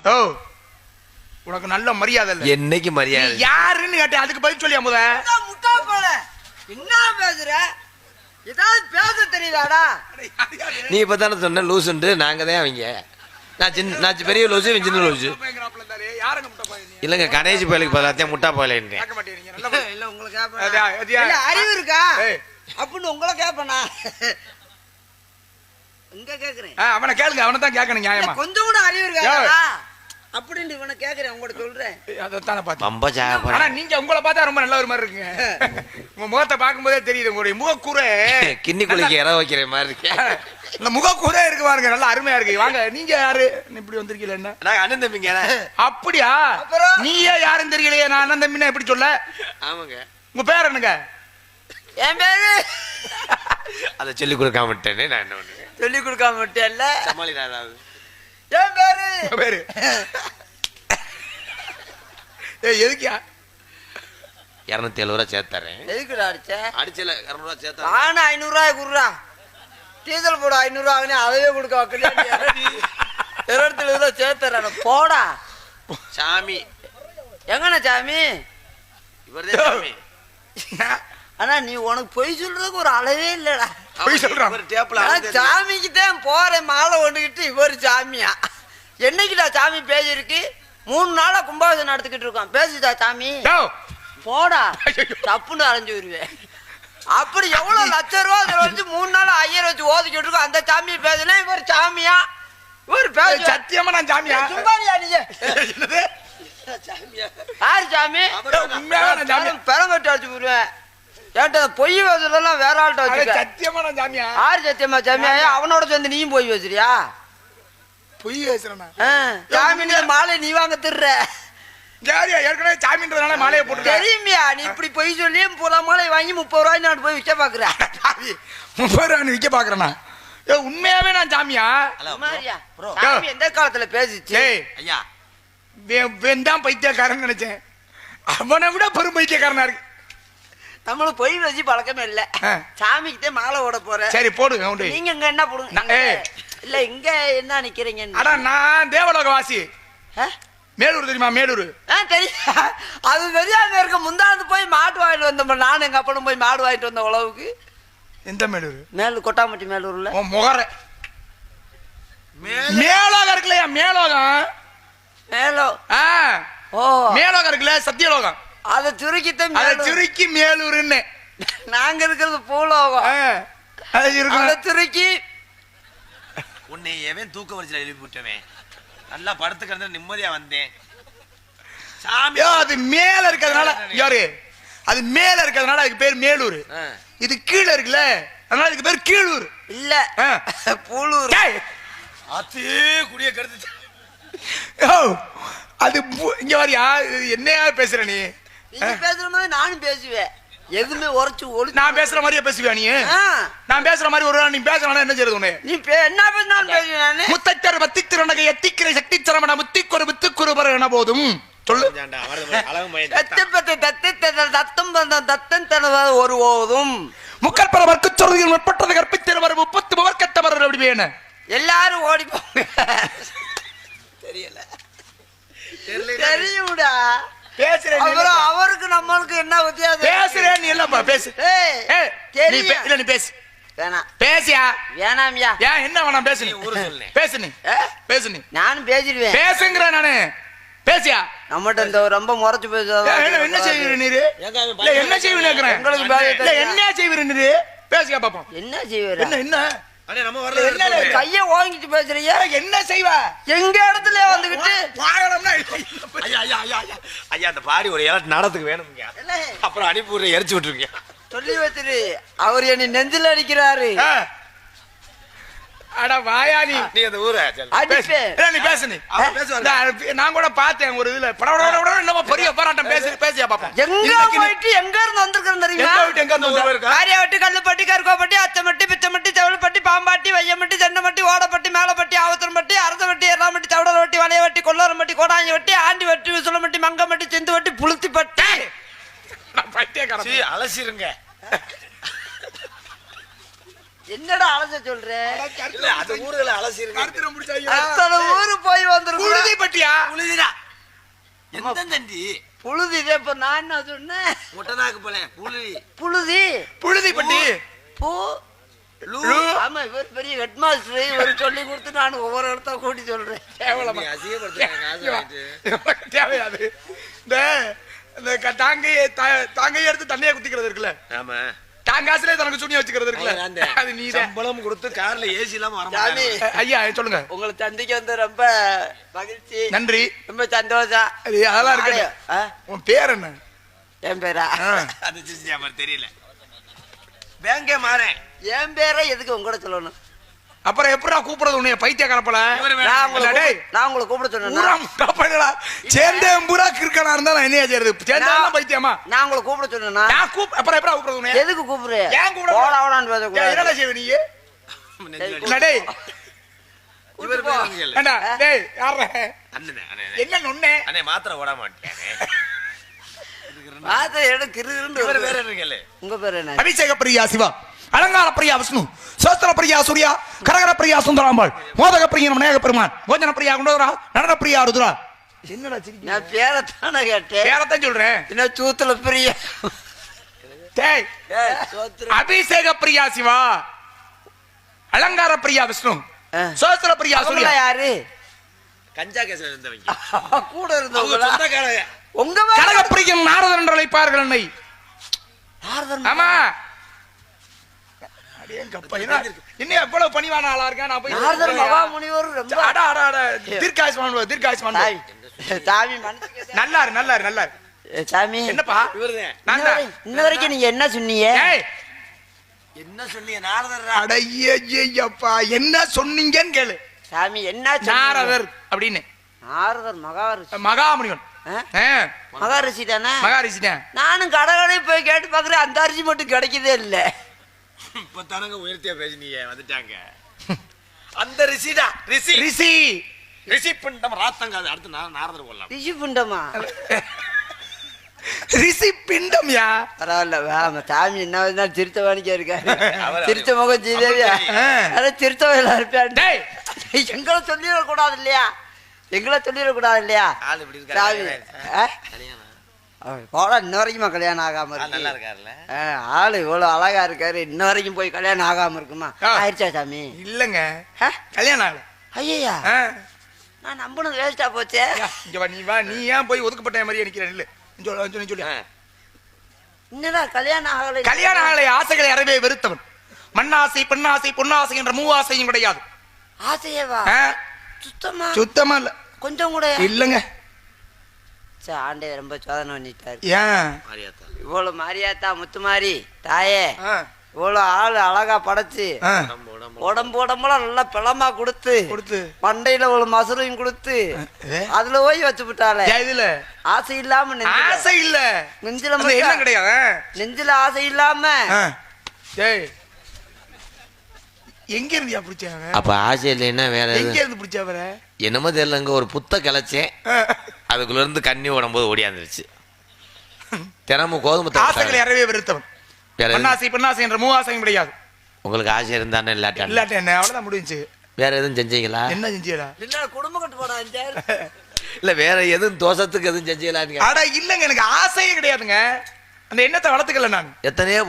ஓ உனக்கு நல்ல மரியாதை இல்ல. என்னைக்கு மரியாதை? யாருன்னு கேட்டேன், அதுக்கு பதில் சொல்லியா முத. முட்டா போல என்ன பேசுற? ஏதாவது பேச தெரியுதாடா? நீ இப்பதானே சொன்ன லூசுண்டு. நாங்க தான் அவங்க. நான் பெரிய லூசு, சின்ன லூசு இல்லங்க. கணேஷ் பயலுக்கு பார்த்தாத்தே முட்டா போயலேன். இல்ல உங்களுக்கு அறிவு இருக்கா அப்படின்னு உங்களை கேப்பனா? இங்க கேக்குறேன். அவனை கேளுங்க, அவனை தான் கேட்கணும் நியாயமா. கொஞ்சம் கூட அறிவு இருக்கா அப்படின்னு இவனை கேக்குறேன். உங்கள்ட்ட சொல்றேன். அதைத்தானே பார்த்தேன். ரொம்ப ஜாப. ஆனா நீங்க உங்களை பார்த்தா ரொம்ப நல்ல ஒரு மாதிரி இருக்குங்க. உங்க முகத்தை பார்க்கும்போதே தெரியுது. உங்களுடைய முகக்கூரை கிண்ணி குளிக்க இற வைக்கிற மாதிரி இருக்கு. இந்த முகக்கூரை இருக்கு பாருங்க, நல்லா அருமையா இருக்கு. வாங்க, நீங்க யாரு இப்படி வந்திருக்கீங்க? என்ன நாங்க அண்ணன் தம்பிங்க. அப்படியா? நீயே யாருன்னு தெரியலையே. நான் அண்ணன் தம்பின்னா எப்படி சொல்ல? ஆமாங்க. உங்க பேர் என்னங்க? என் பேரு அதை சொல்லி கொடுக்காம விட்டேனே. நான் என்ன பண்ணுவேன்? சொல்லி கொடுக்காம விட்டேன்ல. சமாளிடாது. என் பேரு பேரு எதுக்கியா? 270 ரூபா சேர்த்தறேன். எதுக்குடா அடிச்ச? அடிச்சல 200 ரூபா சேர்த்தா. நானும் 500 ரூபாய் குடுறா. டீசல் போட 500 ரூபாய் அதவே கொடுக்க வைக்கல. 270 ரூபா சேர்த்துறா. போடா சாமி. எங்கண்ணா சாமி? இவர்தான் சாமி. ஆனா நீ உனக்கு பொய் சொல்றதுக்கு ஒரு அளவே இல்லடா. பொய் சொல்றான். ஒரு டேப்ல சாமிக்கு தான் போறேன் மாலை ஒண்டுகிட்டு. இவர் சாமியா? என்னைக்குடா சாமி பேஜ் இருக்கு? 3 நாளா கும்பாபிஷேகம் நடத்திக்கிட்டு இருக்கோம். பேசுதா சாமி? போடா தப்புன்னு அரைஞ்சு வருவேன். அப்படி எவ்வளவு லட்சம் ரூபா அதுல வச்சு 3 நாள் 5000 வச்சு ஓதிக்கிட்டு இருக்கோம். அந்த சாமி பேசுனா இவர் சாமியா? இவர் பேச சத்தியமா நான் சாமியா? சும்மாரியா நீங்க? யாரு சாமி? பெரங்கட்டு அடிச்சு போடுவேன். ஏன்டா பொய் பேசுறதெல்லாம் வேற ஆள்கிட்ட வச்சு. சத்தியமா நான் சாமியா? யாரு சத்தியமா சாமியா? அவனோட சேர்ந்து நீயும் போய் பேசுறியா? பொய் பேசுறேன். சாமி மாலை நீ வாங்க திர்ற. ஏற்கனவே சாமின்றதுனால மாலையை போட்டு தெரியுமியா? நீ இப்படி பொய் சொல்லி பூரா மாலை வாங்கி 30 ரூபாய் நான் போய் விற்க பாக்குற. 30 ரூபாய் விற்க பாக்குறேனா? உண்மையாவே நான் சாமியா? சாமி எந்த காலத்துல பேசிச்சு? ஐயா வெந்தான் பைத்தியக்காரன் நினைச்சேன். அவனை விட பெரும் பைத்தியக்காரனா இருக்கு. நம்மளும் பொய் வச்சு பழக்கமே இல்ல. சாமிக்கிட்டே மாலை ஓட போற. சரி போடு. நீங்க இங்க என்ன போடுங்க? இல்ல இங்க என்ன நிக்கிறீங்க? அடா நான் தேவலோக வாசி. மேலூர் தெரியுமா? மேலூர் தெரியும். அது தெரியாம இருக்க. முந்தாந்து போய் மாட்டு வாங்கிட்டு வந்தோம். நானும் எங்க அப்பனும் போய் மாடு வாங்கிட்டு வந்த உழவுக்கு. எந்த மேலூர்? மேலூர் கொட்டாம்பட்டி மேலூர்ல. முகர மேலோகம் இருக்குல்லையா? மேலோகம் மேலோ ஓ மேலோகம் இருக்குல்ல, சத்தியலோகம். அதை சுருக்கித்தான் அதை சுருக்கி மேலூர்னு. நாங்க இருக்கிறது பூலோகம். அதை சுருக்கி உன்னை எவன் தூக்க வரிசையில எழுப்பி விட்டவன்? நல்லா படுத்து கிடந்து நிம்மதியா வந்தேன். சாமி அது மேல இருக்கிறதுனால யாரு? அது மேல இருக்கிறதுனால அதுக்கு பேர் மேலூர். இது கீழே இருக்குல்ல, அதனால இதுக்கு பேர் கீழூர். இல்ல பூலூர். அதே குடிய கெடுத்து. அது இங்க வரியா? என்னையா பேசுற நீ? பேசுற மாதிரி நானும் பேசுவேன். எதுவுமே உரைச்சு ஒளி. நான் பேசுற மாதிரியே பேசுவியா நீ? நான் பேசுற மாதிரி ஒரு நீ பேசுறா என்ன செய்யறது? உன்னை நீ என்ன பேசினாலும் பேசுவேன். முத்தச்சர் மத்தித்திறனகை எத்திக்கிரை சக்தி சரமண முத்திக்கொரு முத்துக்குரு பர என போதும் சொல்லு. ஒரு ஓதும் முக்கற்பர வர்க்க சொல்றதில் முற்பட்டது கற்பித்திருவர் 30 முவர்க்கத்தவர் அப்படி வேணும். எல்லாரும் ஓடி போங்க. தெரியல தெரியும்டா. பேசுறேன். அவருக்கு நம்மளுக்கு என்ன வித்தியாசம்? பேசுறேன் நீ இல்லப்பா பேசு. இல்ல நீ பேசு. வேணாம் பேசியா? வேணாம்யா. ஏன் என்ன வேணாம்? பேசு நீ. பேசு நீ. பேசு நீ. நானும் பேசிடுவேன். பேசுங்கற நானு. பேசியா? நம்மட்ட இந்த ரொம்ப முறைச்சு பேசுறதா? என்ன செய்வீரு நீரு? இல்ல என்ன செய்வீன்னு கேக்குறேன். உங்களுக்கு என்ன செய்வீரு நீரு? பேசியா பாப்போம். என்ன செய்வீரு? என்ன என்ன அண்ணே நம்ம வரல. என்ன கைய ஓங்கிட்டு பேசுறீங்க? என்ன செய்வா? எங்க இடத்துல வந்துகிட்டு வாங்கணும்னா ஐயா ஐயா ஐயா ஐயா அந்த பாடி ஒரு ஏழு நடத்துக்கு வேணும்ங்க. அப்புறம் அனுப்பி விட்டு எரிச்சு விட்டுருங்க. சொல்லி வச்சிரு. அவர் என்னை நெஞ்சில் அடிக்கிறாரு. அட வாயா நீ அந்த ஊரை நீ பேசு நீ. நான் கூட பார்த்தேன் ஒரு இதுல என்னமோ பெரிய போராட்டம். பேசியா பாப்போம். எங்க போயிட்டு எங்க இருந்து வந்திருக்கிறேன் தெரியுமா? காரியாவட்டி, கல்லுப்பட்டி, கருக்கோப்பட்டி, அச்சமட்டி, பிச்சமட்டி, செவலுப்பட்டி, பாம்பாட்டி, வையமட்டி, தென்னமட்டி, ஓடப்பட்டி, மேலப்பட்டி, ஆவத்தரம்பட்டி, அரசவட்டி, எறாமட்டி, தவடரவட்டி, வளையவட்டி, கொல்லரம்பட்டி, கோடாஞ்சி வட்டி, ஆண்டி வட்டி, விசுலமட்டி, மங்கமட்டி, சிந்து வட்டி, புளுத்திப்பட்டி. அலசிருங்க. என்னடா அலச சொல்ற? இல்ல அது ஊர்ல அலசி இருக்கு. கருத்திரம் பிடிச்ச ஐயா. அத்தனை ஊரு போய் வந்துருக்கு. புழுதி பட்டியா? புழுதிடா. எந்த தண்டி? புழுதி இதே இப்ப நான் என்ன சொன்னேன்? முட்டனாக்கு போல புழுதி. புழுதி. புழுதி பட்டி. பூ. லூ. ஆமா இவர் பெரிய ஹெட் மாஸ்டர். இவர் சொல்லி கொடுத்து நான் ஒவ்வொரு இடத்த கூட்டி சொல்றேன். கேவலமா. நீ அசிங்கப்படுத்துறாங்க காசு வாங்கிட்டு. தேவையாது. இந்த தாங்கையை எடுத்து தண்ணியை குத்திக்கிறது இருக்குல்ல, ஆமா தாங்காசுல தனக்கு சுண்ணி வச்சுக்கிறது இருக்குல்ல, அது நீ சம்பளம் கொடுத்து கார்ல ஏசி இல்லாம வர சாமி, ஐயா சொல்லுங்க. உங்களை சந்திக்க வந்து ரொம்ப மகிழ்ச்சி, நன்றி, ரொம்ப சந்தோஷம். அதெல்லாம் இருக்கு. உன் பேர் என்ன? என் பேரா? அது தெரியல. பேங்கே மாறேன். என் பேரை எதுக்கு உங்களோட சொல்லணும்? அப்புறம் எப்படா கூப்பிடுறது உன்னைய பைத்திய கலப்பல? நான் உங்களை கூப்பிட சொன்னேன். சேர்ந்தே பூரா கிறுக்கனா இருந்தா நான் என்ன செய்யறது? சேர்ந்தாலும் பைத்தியமா? நான் உங்களை கூப்பிட சொன்னேன்னா அப்புறம் எப்படா கூப்பிடுறது உன்னைய? எதுக்கு கூப்பிடுற? ஏன் கூப்பிட? ஓடான்னு பேசக்கூடாது. என்னடா செய்வ நீ? டேய் இவர் பேர் ஏண்டா டேய் யாரா அண்ணனே என்ன நொண்ணே அண்ணே மாத்திரை ஓட மாட்டேனே. மாத்திரை எடு கிறுகிறுன்னு. இவர் பேர் என்னங்கல? உங்க பேர் என்ன? அபிஷேக பிரியா சிவா, அலங்கார பிரியா விஷ்ணு, சோஸ்திர பிரியா சூர்யா, கரகர பிரியா சுந்தராம்பாள், மோதக பிரியா விநாயக பெருமான், கோஜன பிரியா குண்டோதரா, நடன பிரியா ருத்ரா. என்னடா சிரிக்கிறீங்க? நான் பேரத்தானே கேட்டேன். பேரத்தான் சொல்றேன். என்ன சூத்துல பிரியா? டேய் அபிஷேக பிரியா சிவா, அலங்கார பிரியா விஷ்ணு, சோஸ்திர பிரியா சூர்யா. யாரு? கஞ்சா கேஸ்ல இருந்தவங்க கூட இருந்தவங்க சொந்தக்காரங்க. உங்க கரக பிரியம் நாரதன் என்று அழைப்பார்கள் என்னை. ஆமா என்ன எவ்வளவு பணிவான ஆளா இருக்கா? நான் போய் நாரதர் மகாமுனிவர் ரொம்ப தீர்க்காயுஷ்மான் தீர்க்காயுஷ்மான். சாமி நல்லா இரு நல்லா இரு நல்லா இரு. சாமி என்னப்பா இவருதான் நான் தான். இன்ன வரைக்கும் நீங்க என்ன சொன்னீங்க? என்ன சொன்னீங்க? நாரதர். அடையப்பா என்ன சொன்னீங்கன்னு கேளு. சாமி என்ன நாரதர் அப்படின்னு. நாரதர் மகாரிஷி. மகாமுனிவன் மகாரிஷி தானே? மகாரிஷி தான். நானும் கடை போய் கேட்டு பாக்குறேன், அந்த அரிசி மட்டும் கிடைக்கதே இல்ல. இப்ப தானங்க உயர்த்தியா பேசினீங்க வந்துட்டாங்க. அந்த ரிஷிடா ரிஷி ரிஷி ரிஷி பிண்டம் ராத்தங்க. அடுத்து நாரதர் போடலாம். ரிஷி பிண்டமா? ரிஷி பிண்டம்யா. பரவாயில்ல. சாமி என்ன திருத்த வாணிக்கா இருக்காரு. திருத்த முகம் ஜீதேவியா திருத்தவையில இருப்பான். எங்களை சொல்லிடக்கூடாது இல்லையா? எங்களை சொல்லிடக்கூடாது இல்லையா? சாமி போல இன்ன வரைக்குமா கல்யாணம் ஆகாம இருக்கு? ஆளு இவ்வளவு அழகா இருக்காரு, இன்ன வரைக்கும் போய் கல்யாணம் ஆகாம இருக்குமா? ஆயிடுச்சா சாமி? இல்லங்க கல்யாணம் ஆகல. ஐயா நான் நம்பினது வேஸ்டா போச்சே. நீ வா, நீ ஏன் போய் ஒதுக்கப்பட்ட மாதிரி நிக்கிறேன்? இல்ல சொல்லு. என்னடா கல்யாணம் ஆகலை? கல்யாணம் ஆகலை. ஆசைகளை அறவே வெறுத்தவன். மண்ணாசை பெண்ணாசை பொன்னாசை என்ற மூவாசையும் கிடையாது. ஆசையவா? சுத்தமா சுத்தமா இல்ல. கொஞ்சம் கூட இல்லங்க. ஆண்டே ரொம்ப சோதனை பண்ணிட்டாரு. ஏன் இவ்வளவு மாரியாத்தா முத்துமாரி தாயே இவ்வளவு ஆளு அழகா படைச்சு உடம்புலாம் நல்லா பிளமா கொடுத்து மண்டையில ஒரு மசுரையும் கொடுத்து அதுல போய் வச்சு விட்டாளே. இதுல ஆசை இல்லாம ஆசை இல்ல நெஞ்சில கிடையாது. நெஞ்சில ஆசை இல்லாம எங்க இருந்து பிடிச்சாங்க? அப்ப ஆசை இல்லைன்னா வேற எங்க இருந்து பிடிச்சா? என்னமோ தெரியலங்க. ஒரு புத்த கிளச்சேன், அதுக்குள்ள இருந்து கண்ணி ஓடும்போது ஓடியாந்துருச்சு. தினமும் கோதுமை ஆசைகளை அறவே வெறுத்தவன். மண்ணாசை பெண்ணாசை என்ற மூவாசையும் கிடையாது. உங்களுக்கு ஆசை இருந்தானே இல்லாட்ட என்ன அவ்வளவுதான் முடிஞ்சு. வேற எதுவும் செஞ்சீங்களா? என்ன செஞ்சீங்களா? குடும்பம் கட்டு போனா இல்ல வேற எதுவும் தோசத்துக்கு எதுவும் செஞ்சீங்களா? இல்லங்க எனக்கு ஆசையே கிடையாதுங்க. அந்த எண்ணத்தை வளர்த்துக்கல நான். எத்தனையோ